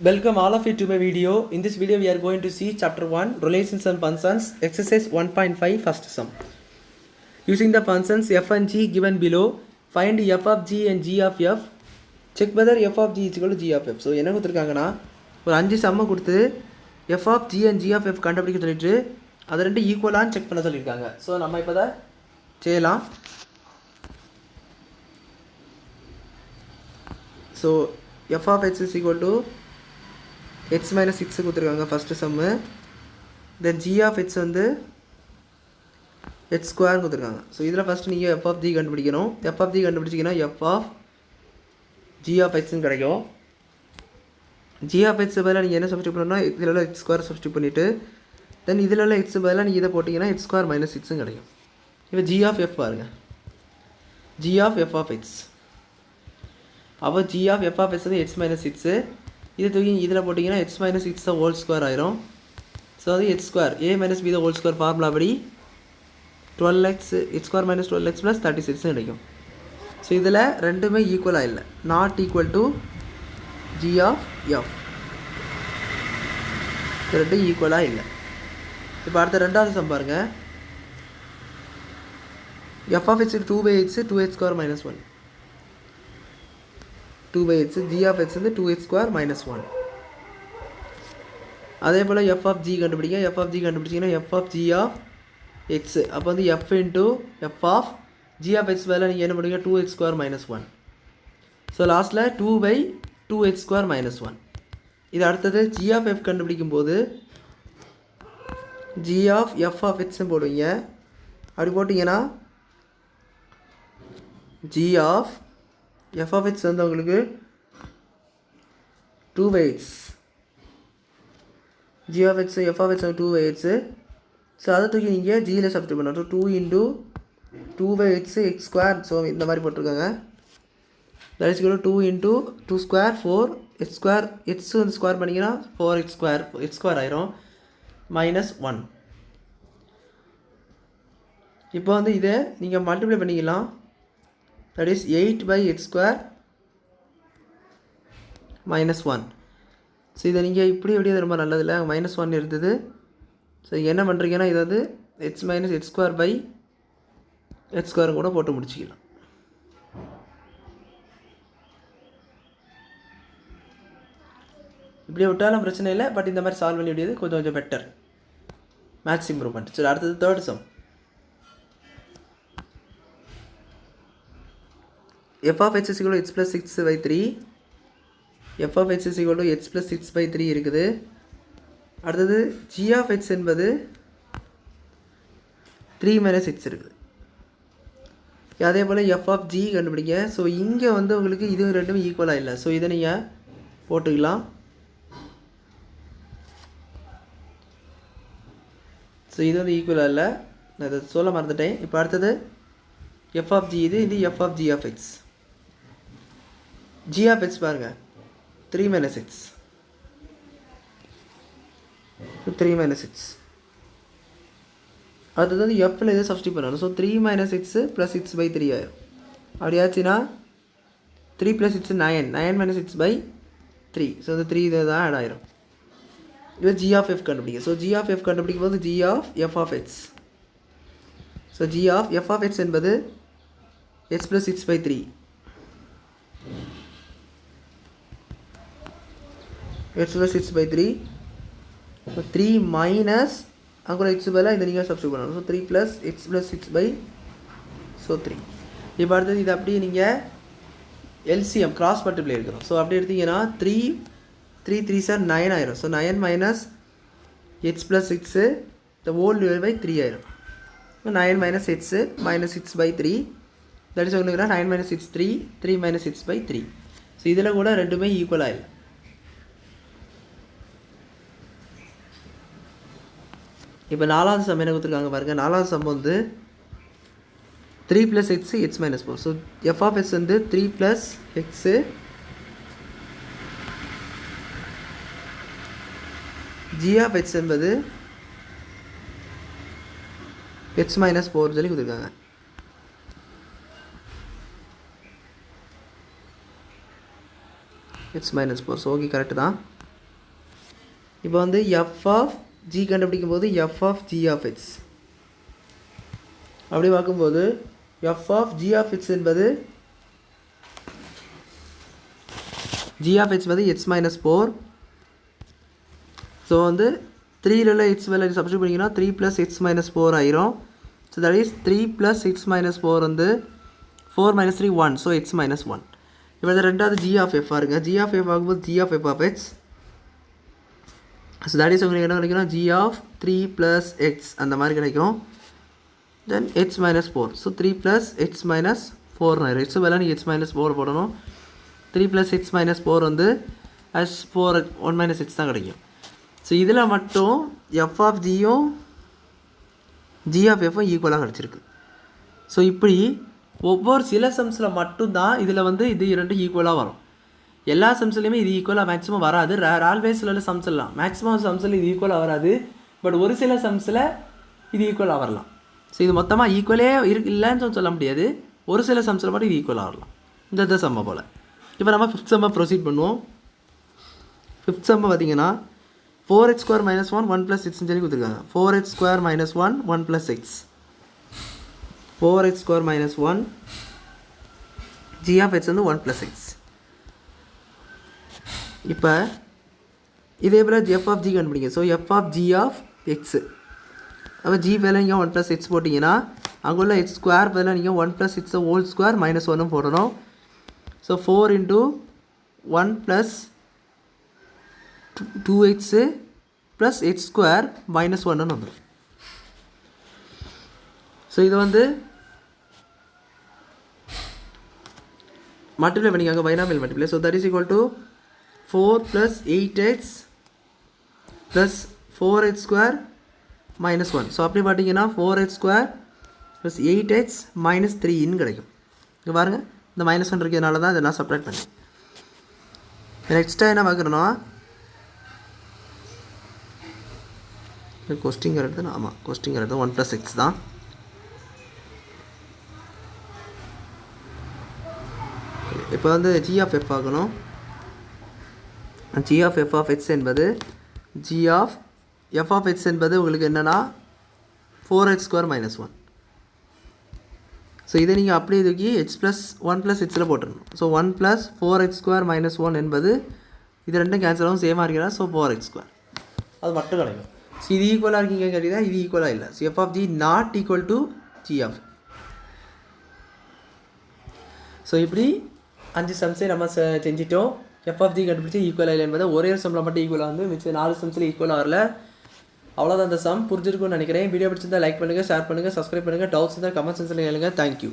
Welcome all of you to my video. In this video we are going to see chapter 1 relations and functions exercise 1.5 first sum. Using the functions f and g given below, find f of g and g of f. Check whether f of g is equal to g of f. So என்ன கொடுத்திருக்காங்கன்னா ஒரு 5 சம்ம கொடுத்து f of g and g of f கண்டுபிடிக்க சொல்லிட்டு அது ரெண்டு ஈக்குவலான்னு check பண்ண சொல்லியிருக்காங்க. ஸோ நம்ம இப்போ தான் செய்யலாம். So f of x is equal to x minus 6 கொடுத்துருக்காங்க first Jammu. Then g of x வந்து x ஸ்கொயர் கொடுத்துருக்காங்க. ஸோ இதில் ஃபஸ்ட்டு நீங்கள் f of g கண்டுபிடிக்கணும். f of g கண்டுபிடிச்சிங்கன்னா f of g of xன்னு கிடைக்கும். g of x பதிலாக நீங்கள் என்ன சப்ஸ்டியூட் பண்ணணும்னா இதில் உள்ள x ஸ்கொயர் சப்ஸ்டியூட் பண்ணிவிட்டு தென் இதில் உள்ள x பதிலாக நீங்கள் இதை போட்டிங்கன்னா x ஸ்கொயர் மைனஸ் 6 கிடைக்கும். இப்போ g of f பாருங்கள், g of f of x. அப்போ g of f of x வந்து x minus 6. இது தூக்கி இதில் போட்டிங்கன்னா x minus 6 தான் ஹோல் ஸ்கொயர் ஆயிரும். ஸோ அது x square a minus b தான் ஹோல் ஸ்கொயர் ஃபார்முலா படி 12x x square minus 12x plus 36 கிடைக்கும். ஸோ இதில் ரெண்டுமே ஈக்குவலாக இல்லை, not equal to g of f. இது ரெண்டும் ஈக்குவலாக இல்லை. இப்போ அடுத்த ரெண்டாவது சம் பாருங்கள். f of x 2/x 2x square minus 1 2/x g of x வந்து 2x ஸ்கொயர் மைனஸ் 1. அதே போல் f of g கண்டுபிடிங்க. f of g கண்டுபிடிச்சிங்கன்னா f of g of x அப்போ வந்து f into f of g of x வேலை நீங்கள் என்ன பண்ணுவீங்க 2x square minus 1. So லாஸ்ட்டில் 2/2x ஸ்கொயர் மைனஸ் 1. இது அடுத்தது g of f கண்டுபிடிக்கும் போது g of f of x போடுவீங்க. அப்படி போட்டிங்கன்னா g of f of x வந்து உங்களுக்கு 2/x g of x f of x 2/x. So அதை தூக்கி நீங்கள் ஜியில் சப்ஸ்டியூட் பண்ணணும். So 2 into 2/x x square. So இந்த மாதிரி போட்டிருக்காங்க. That is 2 into 2 square 4 x square. X வந்து ஸ்கொயர் பண்ணிங்கன்னா 4x ஸ்கொயர் x ஸ்கொயர் ஆயிரும் மைனஸ் 1. இப்போ வந்து இதை நீங்கள் மல்டிப்ளை பண்ணிக்கலாம். that is 8/x square minus 1. So இதை நீங்கள் இப்படி எப்படியாது ரொம்ப நல்லதில்லை, மைனஸ் 1 இருந்தது. ஸோ என்ன பண்ணுறீங்கன்னா இதை வந்து x minus x square by x ஸ்கொயரும் கூட போட்டு முடிச்சிக்கலாம். இப்படி விட்டாலும் பிரச்சனை இல்லை, பட் இந்த மாதிரி சால்வ் பண்ணி விடியது கொஞ்சம் கொஞ்சம் பெட்டர், மேத்ஸ் இம்ப்ரூவ்மெண்ட். சரி அடுத்தது third sum. f of x is equal to x plus 6/3. f of x is equal to x plus 6/3 இருக்குது. அடுத்தது g of x என்பது 3 minus 6 இருக்குது. அதே போல் f of g கண்டுபிடிங்க. ஸோ இங்கே வந்து உங்களுக்கு இது ரெண்டுமே ஈக்குவலாக இல்லை. ஸோ இதை நீங்கள் போட்டுக்கலாம். ஸோ இது வந்து ஈக்குவலாக இல்லை, நான் இதை சொல்ல மறந்துட்டேன். இப்போ அடுத்தது f of g, இது f of g of x. g of x பாருங்கள் 3 minus 6 3 minus 6. அடுத்தது வந்து எஃப்பில் இதை சப்ஸ்டியூட் பண்ணணும். ஸோ 3 minus 6 ப்ளஸ் 6/3 ஆயிரும். அப்படியாச்சுன்னா 3 + 6 9 9 minus 6/3. ஸோ இந்த 3 இதை தான் ஆட் ஆயிரும். இது g of f கண்டுபிடிக்கும். ஸோ g of f கண்டுபிடிக்கும் போது g of f of x. So g of f of x என்பது x + 6/3 x + 6/3. ஸோ 3 மைனஸ் அங்கே x பதிலாக இதை நீங்கள் சப்ஸ்டியூட் பண்ணணும். So 3 + x + 6/3. இப்போ அடுத்தது இது அப்படியே நீங்கள் எல்சிஎம் கிராஸ் மல்டிப்ளை இருக்கிறோம். ஸோ அப்படி எடுத்திங்கன்னா 3 3 சார் 9 ஆயிரும். So 9 minus x + 6 the whole divided by 3 ஆயிரும். 9 minus x minus 6/3. That is உங்களுக்கு 9 minus 6 3 3 minus 6/3. ஸோ இதில் கூட ரெண்டுமே ஈக்குவலாக இல்லை. இப்போ நாலாவது சம் என்ன கொடுத்துருக்காங்க பாருங்கள். நாலாவது சம் வந்து 3 + x x minus 4. So f of x வந்து 3 + x g of x என்பது x minus 4 சொல்லி கொடுத்துருக்காங்க. x minus 4. So okay correct தான். இப்போ வந்து எஃப் ஆஃப் ஜி கண்டுபிடிக்கும் போது F of G of X அப்படி பார்க்கும்போது F of G of X என்பது ஜி ஆஃப் எக்ஸ் வந்து எக்ஸ் மைனஸ் 4. ஸோ வந்து 3ல் எக்ஸ் வேல்யூ சப்ஸ்டியூட் பண்ணிங்கன்னா 3 + x - 4 ஆயிரும். ஸோ தட் இஸ் 3 + x - 4 வந்து 4 - 3 1. So x - 1. இப்போ ரெண்டாவது ஜி ஆஃப் எஃப் பாருங்க. ஜி ஆஃப் எஃப் ஆகும்போது G of F of X. So that is உங்களுக்கு என்ன கிடைக்கும், ஜி ஆஃப் 3 + x அந்த மாதிரி கிடைக்கும். தென் x - 4. ஸோ 3 + x - 4 ஆயிரும். எக்ஸ் வேலை நீங்கள் x - 4 போடணும். 3 + x - 4 வந்து as 4 1 - x தான் கிடைக்கும். ஸோ இதில் மட்டும் எஃப் ஆஃப் ஜியும் ஜி ஆஃப் எஃப்பும் ஈக்குவலாக கிடச்சிருக்கு. ஸோ இப்படி ஒவ்வொரு சில சம்ஸில் மட்டும்தான் இதில் வந்து இது இரண்டும் ஈக்குவலாக வரும். எல்லா சம்ஸ்லையுமே இது ஈக்குவலாக மேக்ஸிமம் வராது. ஆல்வேஸில் உள்ள சம்ஸ் எல்லாம் மேக்ஸிமம் சம்ஸில் இது ஈக்குவலாக வராது. பட் ஒரு சில சம்ஸில் இது ஈக்குவலாக வரலாம். ஸோ இது மொத்தமாக ஈக்குவலே இல்லைன்னு சொல்ல முடியாது. ஒரு சில சம்ஸில் மட்டும் இது ஈக்குவலாக வரலாம். இந்த சம்மை போல். இப்போ நம்ம 5th சம்மை ப்ரொசீட் பண்ணுவோம். 5th சம்மை பார்த்தீங்கன்னா 4x² - 1 1 + 6 சொல்லி கொடுத்துருக்காங்க. 4x² - 1 1 + 6. 4x² - 1 g of x வந்து 1 + 6. இப்போ இதே போல் f of g கண்டுபிடிங்க. So f of g of x அப்போ g வேலை நீங்கள் 1 + 6 போட்டிங்கன்னா அங்கே உள்ள x² வேலை நீங்கள் 1 + 6 (² - 1) போடணும். ஸோ 4 × 1 + 2x + x² - 1 வந்துடும். ஸோ இது வந்து மல்டிப்ளை பண்ணிக்காங்க, binomial multiply. So that is equal to 4 + 8x + 4x² - 1. So அப்படி பார்த்தீங்கன்னா 4x² + 8x - 3ன்னு கிடைக்கும். இங்கே பாருங்கள், இந்த -1 இருக்கிறதுனால தான் இதெல்லாம் சப்ராக்ட் பண்ணி. நெக்ஸ்ட்டாக என்ன பார்க்குறோன்னா கொஸ்டின் கரெக்டு. ஆமாம், கொஸ்டின் கரெக்டு. 1 + 6 தான். இப்போ வந்து g of f ஆகணும். g of f of x என்பது g of f of x என்பது உங்களுக்கு என்னென்னா 4x² - 1. ஸோ இதை நீங்கள் அப்படியே தூக்கி x + 1 + xல் போட்டுருணும். ஸோ 1 + 4x² - 1 என்பது இது ரெண்டும் கேன்சல் ஆகும், சேமாக இருக்கிறதா. So 4x². அது மட்டும் கிடைக்கும். ஸோ இது ஈக்குவலாக இருக்கீங்க கேட்டீங்கன்னா இது ஈக்குவலாக இல்லை. So f of g not equal to g of. So இப்படி 5 சம்ஸே நம்ம செஞ்சிட்டோம். f of g கண்டுபிடிச்சி ஈக்குவலாக இல்லை என்பதை ஒரே சம்மில் மட்டும் ஈக்குவலாக வந்து மிச்சம் 4 சம்ஸில் ஈக்குவலாக வரல. அவ்வளோதான் அந்த சம். புரிஞ்சிருக்கும்னு நினைக்கிறேன். வீடியோ பிடிச்சிருந்தா லைக் பண்ணுங்கள், ஷேர் பண்ணுங்கள், சப்ஸ்கிரைப் பண்ணுங்கள். டவுட்ஸ் இருந்தால் கமெண்ட் செக்ஷனில் கேளுங்க. தேங்க்யூ.